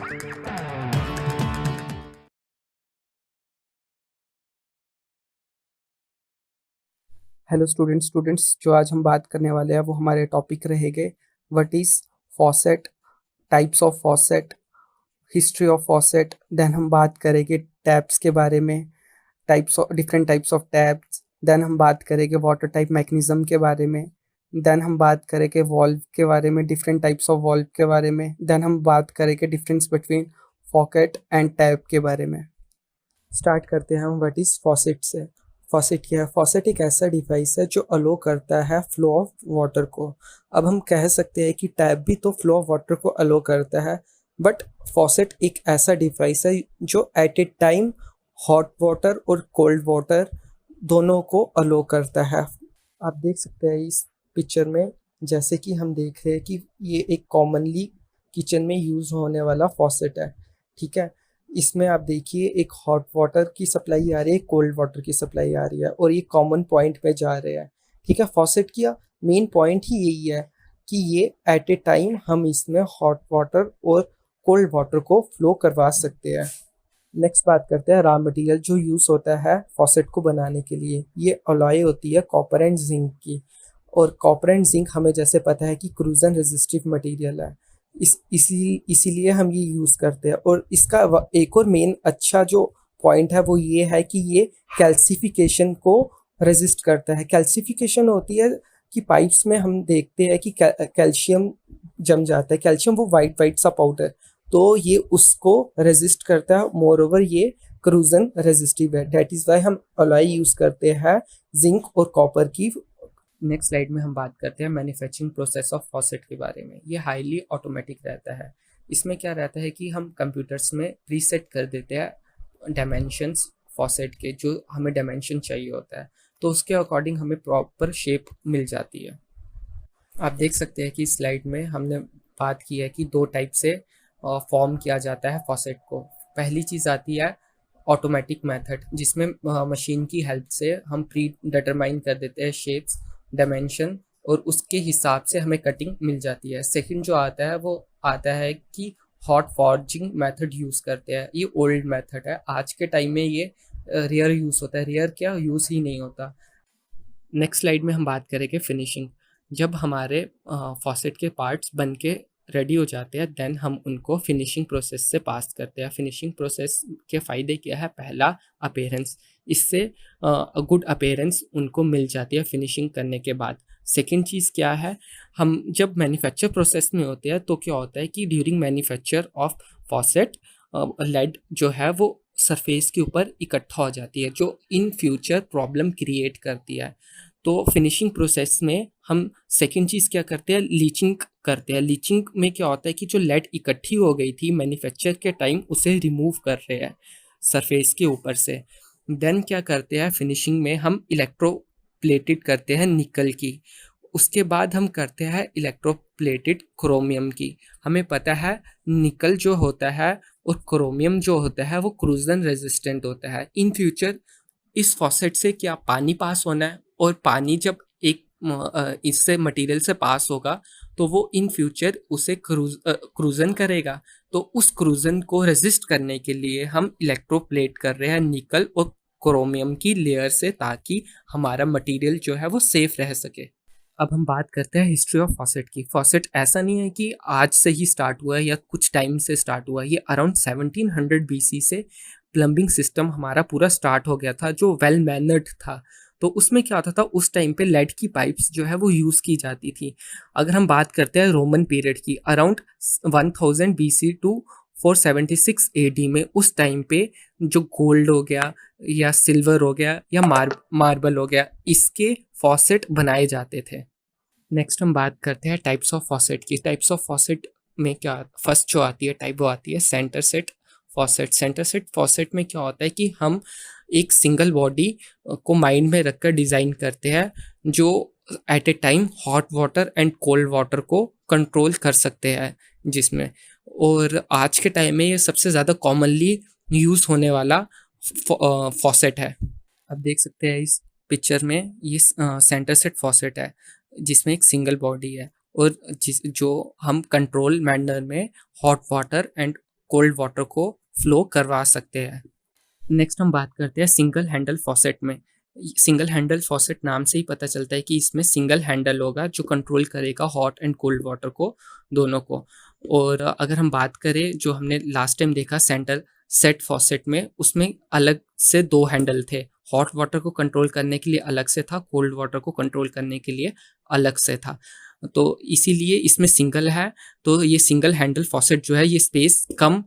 Hello students जो आज हम बात करने वाले हैं वो हमारे टॉपिक रहेंगे what is faucet, types of faucet, history of faucet. Then हम बात करेंगे टैप्स के बारे में, types of different types of taps. Then हम बात करेंगे वाटर टाइप मैकेनिज्म के बारे में। देन हम बात करेंगे वॉल्व के बारे में, डिफरेंट टाइप्स ऑफ वॉल्व के बारे में। देन हम बात करेंगे डिफरेंस बिटवीन फॉकेट एंड टैप के बारे में। स्टार्ट करते हैं हम व्हाट इज़ फॉसेट से। फॉसेट क्या है? फॉसेट एक ऐसा डिवाइस है जो अलो करता है फ्लो ऑफ वाटर को। अब हम कह सकते हैं कि टैप भी तो फ्लो ऑफ वाटर को अलो करता है, बट फॉसेट एक ऐसा डिवाइस है जो at a time hot water और कोल्ड वाटर दोनों को अलो करता है। आप देख सकते हैं इस पिक्चर में, जैसे कि हम देख रहे हैं कि ये एक कॉमनली किचन में यूज़ होने वाला फॉसेट है। ठीक है, इसमें आप देखिए एक हॉट वाटर की सप्लाई आ रही है, कोल्ड वाटर की सप्लाई आ रही है और ये कॉमन पॉइंट पे जा रहे हैं। ठीक है, फॉसेट की मेन पॉइंट ही यही है कि ये एट ए टाइम हम इसमें हॉट वाटर और कोल्ड वाटर को फ्लो करवा सकते हैं। नेक्स्ट बात करते हैं रॉ मटेरियल जो यूज़ होता है फॉसेट को बनाने के लिए। ये अलॉय होती है कॉपर एंड जिंक की, और कॉपर एंड जिंक हमें जैसे पता है कि क्रूजन रेजिस्टिव मटेरियल है, इसीलिए हम ये यूज़ करते हैं। और इसका एक और मेन अच्छा जो पॉइंट है वो ये है कि ये कैल्सिफिकेशन को रेजिस्ट करता है। कैल्सिफिकेशन होती है कि पाइप्स में हम देखते हैं कि कैल्शियम जम जाता है, कैल्शियम वो वाइट वाइट सा पाउडर, तो ये उसको रेजिस्ट करता है। मोर ओवर ये क्रूजन रेजिस्टिव है, डेट इज़ वाई हम अलॉय यूज़ करते हैं जिंक और कॉपर की। नेक्स्ट स्लाइड में हम बात करते हैं मैन्युफैक्चरिंग प्रोसेस ऑफ फॉसेट के बारे में। ये हाईली ऑटोमेटिक रहता है। इसमें क्या रहता है कि हम कंप्यूटर्स में प्रीसेट कर देते हैं डायमेंशंस फॉसेट के, जो हमें डायमेंशन चाहिए होता है, तो उसके अकॉर्डिंग हमें प्रॉपर शेप मिल जाती है। आप देख सकते हैं कि स्लाइड में हमने बात की है कि दो टाइप से फॉर्म किया जाता है फॉसेट को। पहली चीज़ आती है ऑटोमेटिक मेथड, जिसमें मशीन की हेल्प से हम प्री डिटरमाइन कर देते हैं शेप्स, डायमेंशन, और उसके हिसाब से हमें कटिंग मिल जाती है। सेकंड जो आता है वो आता है कि हॉट फॉर्जिंग मेथड यूज़ करते हैं। ये ओल्ड मेथड है, आज के टाइम में ये रेयर यूज़ होता है, रेयर क्या यूज़ ही नहीं होता। नेक्स्ट स्लाइड में हम बात करेंगे फिनिशिंग। जब हमारे फॉसेट के पार्ट्स बन के रेडी हो जाते हैं, देन हम उनको फिनिशिंग प्रोसेस से पास करते हैं। फिनिशिंग प्रोसेस के फ़ायदे क्या है? पहला, अपीयरेंस, इससे गुड अपीयरेंस उनको मिल जाती है फिनिशिंग करने के बाद। सेकेंड चीज़ क्या है? हम जब मैन्युफैक्चर प्रोसेस में होते हैं तो क्या होता है कि during manufacture of faucet lead जो है वो सरफेस के ऊपर इकट्ठा हो जाती है, जो इन फ्यूचर प्रॉब्लम क्रिएट करती है। तो फिनिशिंग प्रोसेस में हम सेकेंड चीज़ क्या करते हैं? लीचिंग करते हैं। लीचिंग में क्या होता है कि जो लेड इकट्ठी हो गई थी मैन्युफैक्चर के टाइम, उसे रिमूव कर रहे हैं सरफेस के ऊपर से। देन क्या करते हैं? फिनिशिंग में हम इलेक्ट्रोप्लेटेड करते हैं निकल की। उसके बाद हम करते हैं इलेक्ट्रोप्लेटेड क्रोमियम की। हमें पता है निकल जो होता है और क्रोमियम जो होता है वो क्रूजन रेजिस्टेंट होता है। इन फ्यूचर इस फॉसेट से क्या पानी पास होना है, और पानी जब एक इससे मटेरियल से पास होगा तो वो इन फ्यूचर उसे क्रूजन करेगा। तो उस क्रूजन को रेजिस्ट करने के लिए हम इलेक्ट्रोप्लेट कर रहे हैं निकल और क्रोमियम की लेयर से, ताकि हमारा मटेरियल जो है वो सेफ रह सके। अब हम बात करते हैं हिस्ट्री ऑफ फॉसेट की। फॉसेट ऐसा नहीं है कि आज से ही स्टार्ट हुआ है या कुछ टाइम से स्टार्ट हुआ है। ये अराउंड 1700 बीसी से प्लम्बिंग सिस्टम हमारा पूरा स्टार्ट हो गया था, जो वेल मैनर्ड था। तो उसमें क्या होता था, उस टाइम पे लेड की पाइप्स जो है वो यूज़ की जाती थी। अगर हम बात करते हैं रोमन पीरियड की, अराउंड 1000 बीसी टू 476 एडी में, उस टाइम पे जो गोल्ड हो गया या सिल्वर हो गया या मार्बल हो गया, इसके फॉसेट बनाए जाते थे। नेक्स्ट हम बात करते हैं टाइप्स ऑफ फॉसेट की। टाइप्स ऑफ फॉसेट में क्या, फर्स्ट जो आती है टाइप वो आती है centre set faucet. Centre set faucet में क्या होता है कि हम एक सिंगल बॉडी को माइंड में रखकर डिज़ाइन करते हैं, जो at a time hot water and cold water को कंट्रोल कर सकते हैं जिसमें। और आज के टाइम में ये सबसे ज़्यादा कॉमनली यूज़ होने वाला फॉसेट है। आप देख सकते हैं इस पिक्चर में, ये सेंटर सेट फॉसेट है जिसमें एक सिंगल बॉडी है, और जो हम कंट्रोल मैनर में hot water and cold water को फ्लो करवा सकते हैं। नेक्स्ट हम बात करते हैं सिंगल हैंडल फॉसेट में। सिंगल हैंडल फॉसेट नाम से ही पता चलता है कि इसमें सिंगल हैंडल होगा जो कंट्रोल करेगा हॉट एंड कोल्ड वाटर को, दोनों को। और अगर हम बात करें जो हमने लास्ट टाइम देखा सेंटर सेट फॉसेट में, उसमें अलग से 2 हैंडल थे। हॉट वाटर को कंट्रोल करने के लिए अलग से था, कोल्ड वाटर को कंट्रोल करने के लिए अलग से था। तो इसीलिए इसमें सिंगल है, तो ये सिंगल हैंडल फॉसेट जो है ये स्पेस कम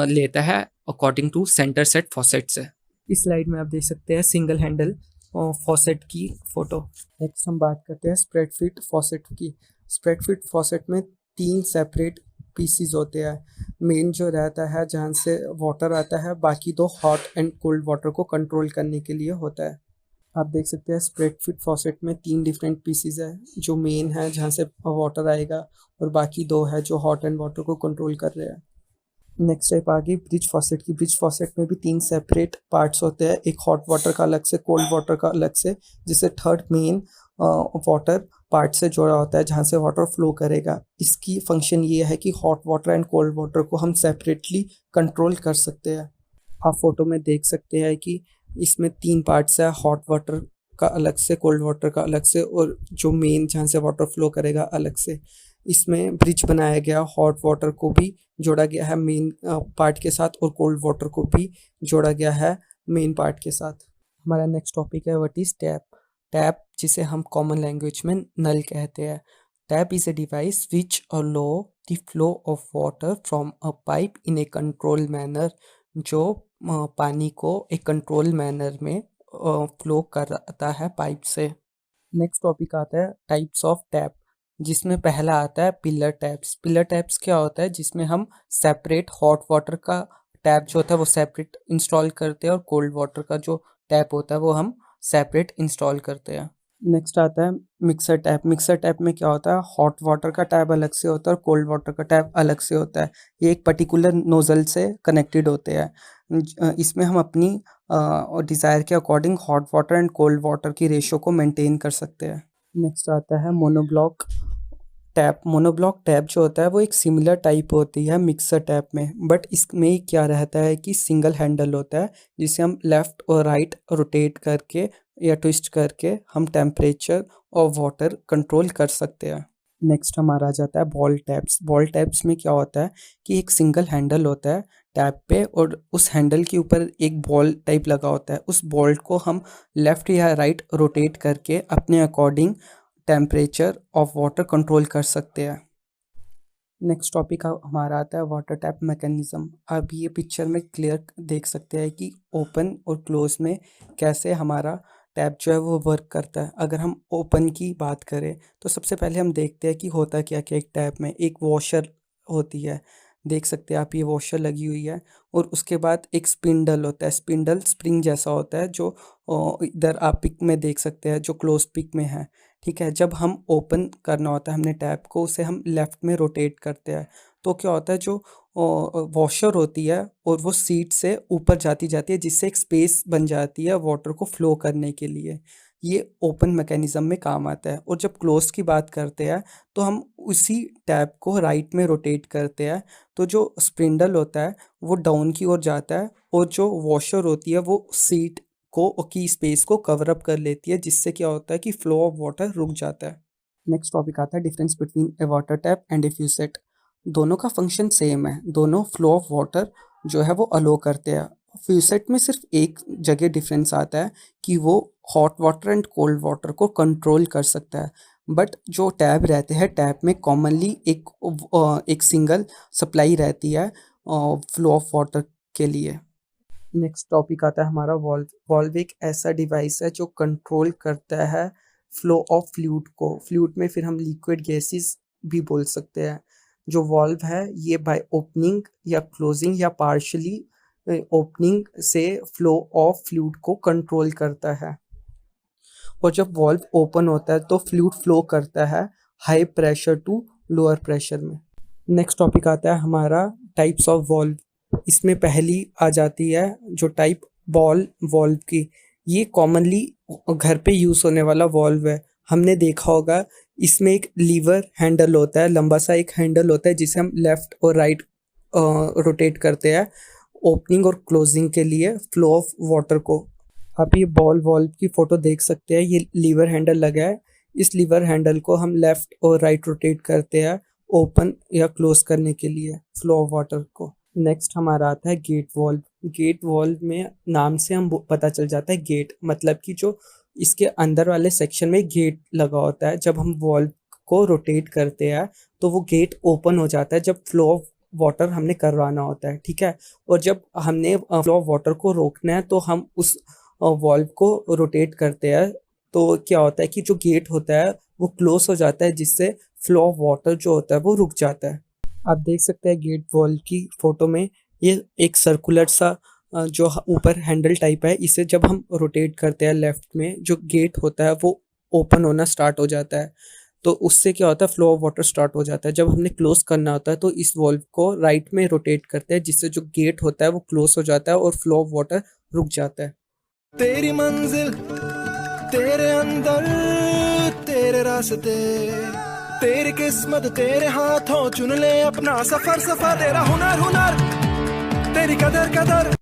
लेता है according to centre set faucet से। इस स्लाइड में आप देख सकते हैं सिंगल हैंडल फॉसेट की फोटो। नेक्स्ट हम बात करते हैं स्प्रेड फिट फॉसेट की। स्प्रेड फिट फॉसेट में 3 सेपरेट पीसीज होते हैं। मेन जो रहता है जहाँ से वाटर आता है, बाकी 2 हॉट एंड कोल्ड वाटर को कंट्रोल करने के लिए होता है। आप देख सकते हैं स्प्रेड फिट फॉसेट में 3 डिफरेंट पीसीज है। जो मेन है जहाँ से वाटर आएगा, और बाकी 2 है जो हॉट एंड वाटर को कंट्रोल कर रहे हैं। नेक्स्ट टाइप आ गई ब्रिज फॉसेट की। ब्रिज फॉसेट में भी 3 सेपरेट पार्ट्स होते हैं, एक हॉट वाटर का अलग से, कोल्ड वाटर का अलग से, जिसे थर्ड मेन वाटर पार्ट से जोड़ा होता है जहाँ से वाटर फ्लो करेगा। इसकी फंक्शन ये है कि hot water and cold water को हम सेपरेटली कंट्रोल कर सकते हैं। आप फोटो में देख सकते हैं कि इसमें 3 पार्ट्स है, हॉट वाटर का अलग से, कोल्ड वाटर का अलग से, और जो मेन जहाँ से वाटर फ्लो करेगा अलग से। इसमें ब्रिज बनाया गया, हॉट वाटर को भी जोड़ा गया है मेन पार्ट के साथ, और कोल्ड वाटर को भी जोड़ा गया है मेन पार्ट के साथ। हमारा नेक्स्ट टॉपिक है व्हाट इज टैप। टैप, जिसे हम कॉमन लैंग्वेज में नल कहते हैं। Tap is a device which aloe the flow of water from a pipe in A control manner, जो पानी को एक कंट्रोल मैनर में फ्लो कराता है पाइप से। नेक्स्ट टॉपिक आता है टाइप्स ऑफ टैप, जिसमें पहला आता है पिलर टैप्स। पिलर टैप्स क्या होता है, जिसमें हम सेपरेट हॉट वाटर का टैप जो होता है वो सेपरेट इंस्टॉल करते हैं, और कोल्ड वाटर का जो टैप होता है वो हम सेपरेट इंस्टॉल करते हैं। नेक्स्ट आता है मिक्सर टैप। मिक्सर टैप में क्या होता है, हॉट वाटर का टैप अलग से होता है और कोल्ड वाटर का टैप अलग से होता है। ये एक पर्टिकुलर नोजल से कनेक्टेड होते हैं। इसमें हम अपनी डिज़ायर के according hot water and cold water की रेशो को मेंटेन कर सकते हैं। नेक्स्ट आता है मोनोब्लॉक टैप। मोनोब्लॉक टैप जो होता है वो एक सिमिलर टाइप होती है मिक्सर टैप में, बट इसमें क्या रहता है कि सिंगल हैंडल होता है, जिसे हम लेफ़्ट और राइट रोटेट करके या ट्विस्ट करके हम टेम्परेचर और वाटर कंट्रोल कर सकते हैं। नेक्स्ट हमारा आ जाता है बॉल टैप्स। बॉल टैप्स में क्या होता है कि एक सिंगल हैंडल होता है टैप पे, और उस हैंडल के ऊपर एक बॉल टाइप लगा होता है। उस बॉल को हम लेफ़्ट या राइट रोटेट करके अपने according temperature of water control कर सकते हैं। नेक्स्ट टॉपिक हमारा आता है वाटर टैप मैकेनिज़्म। आप ये पिक्चर में क्लियर देख सकते हैं कि ओपन और क्लोज में कैसे हमारा टैप जो है वो वर्क करता है। अगर हम ओपन की बात करें तो सबसे पहले हम देखते हैं कि होता क्या क्या एक टैप में। एक वॉशर होती है, देख सकते हैं आप, ये वॉशर लगी हुई है, और उसके बाद एक स्पिंडल होता है। स्पिंडल स्प्रिंग जैसा होता है, जो इधर आप पिक में देख सकते हैं, जो क्लोज पिक में है। ठीक है, जब हम ओपन करना होता है हमने टैप को, उसे हम लेफ़्ट में रोटेट करते हैं, तो क्या होता है, जो वॉशर होती है और वो सीट से ऊपर जाती जाती है, जिससे एक स्पेस बन जाती है वाटर को फ्लो करने के लिए। ये ओपन मैकेनिज़्म में काम आता है। और जब क्लोज की बात करते हैं तो हम उसी टैप को राइट में रोटेट करते हैं, तो जो स्पिंडल होता है वो डाउन की ओर जाता है, और जो वॉशर होती है वो सीट को की स्पेस को कवर अप कर लेती है, जिससे क्या होता है कि फ्लो ऑफ वाटर रुक जाता है। नेक्स्ट टॉपिक आता है difference between a water tap and a faucet. दोनों का फंक्शन सेम है, दोनों फ्लो ऑफ वाटर जो है वो अलो करते हैं। फ्यूसेट में सिर्फ एक जगह डिफरेंस आता है कि वो hot water and cold water को कंट्रोल कर सकता है, बट जो टैप रहते हैं टैप में कॉमनली एक सिंगल सप्लाई रहती है फ्लो ऑफ वाटर के लिए। नेक्स्ट टॉपिक आता है हमारा वॉल्व। वॉल्व एक ऐसा डिवाइस है जो कंट्रोल करता है फ्लो ऑफ फ्लूइड को। फ्लूइड में फिर हम लिक्विड गैसेस भी बोल सकते हैं। जो वॉल्व है ये बाय ओपनिंग या क्लोजिंग या पार्शली ओपनिंग से फ्लो ऑफ फ्लूइड को कंट्रोल करता है। और जब वॉल्व ओपन होता है तो फ्लूइड फ्लो करता है high pressure to lower pressure में। नेक्स्ट टॉपिक आता है हमारा टाइप्स ऑफ वॉल्व। इसमें पहली आ जाती है जो टाइप बॉल वॉल्व की। ये कॉमनली घर पे यूज़ होने वाला वॉल्व है। हमने देखा होगा इसमें एक लीवर हैंडल होता है, लंबा सा एक हैंडल होता है जिसे हम लेफ़्ट और राइट रोटेट करते हैं ओपनिंग और क्लोजिंग के लिए फ्लो ऑफ वाटर को। आप ये बॉल वॉल्व की फ़ोटो देख सकते हैं, ये लीवर हैंडल लगा है। इस लीवर हैंडल को हम लेफ़्ट और राइट रोटेट करते हैं ओपन या क्लोज़ करने के लिए फ्लो ऑफ वाटर को। नेक्स्ट हमारा आता है गेट वॉल्व। गेट वॉल्व में नाम से हम पता चल जाता है गेट, मतलब कि जो इसके अंदर वाले सेक्शन में गेट लगा होता है। जब हम वॉल्व को रोटेट करते हैं तो वो गेट ओपन हो जाता है जब फ्लो ऑफ वाटर हमने करवाना होता है, ठीक है। और जब हमने फ्लो ऑफ वाटर को रोकना है तो हम उस वॉल्व को रोटेट करते हैं, तो क्या होता है कि जो गेट होता है वो क्लोज हो जाता है, जिससे फ्लो ऑफ वाटर जो होता है वो रुक जाता है। आप देख सकते हैं गेट वॉल्व की फ़ोटो में ये एक सर्कुलर सा जो ऊपर हैंडल टाइप है, इसे जब हम रोटेट करते हैं लेफ्ट में, जो गेट होता है वो ओपन होना स्टार्ट हो जाता है। तो उससे क्या होता है, फ्लो ऑफ वाटर स्टार्ट हो जाता है। जब हमने क्लोज करना होता है तो इस वॉल्व को राइट में रोटेट करते हैं, जिससे जो गेट होता है वो क्लोज हो जाता है और फ्लो ऑफ वाटर रुक जाता है। तेरी मंजिल तेरे अंदर, तेरे रास्ते, तेरी किस्मत तेरे हाथों, चुन ले अपना सफर सफर। तेरा हुनर हुनर, तेरी कदर कदर,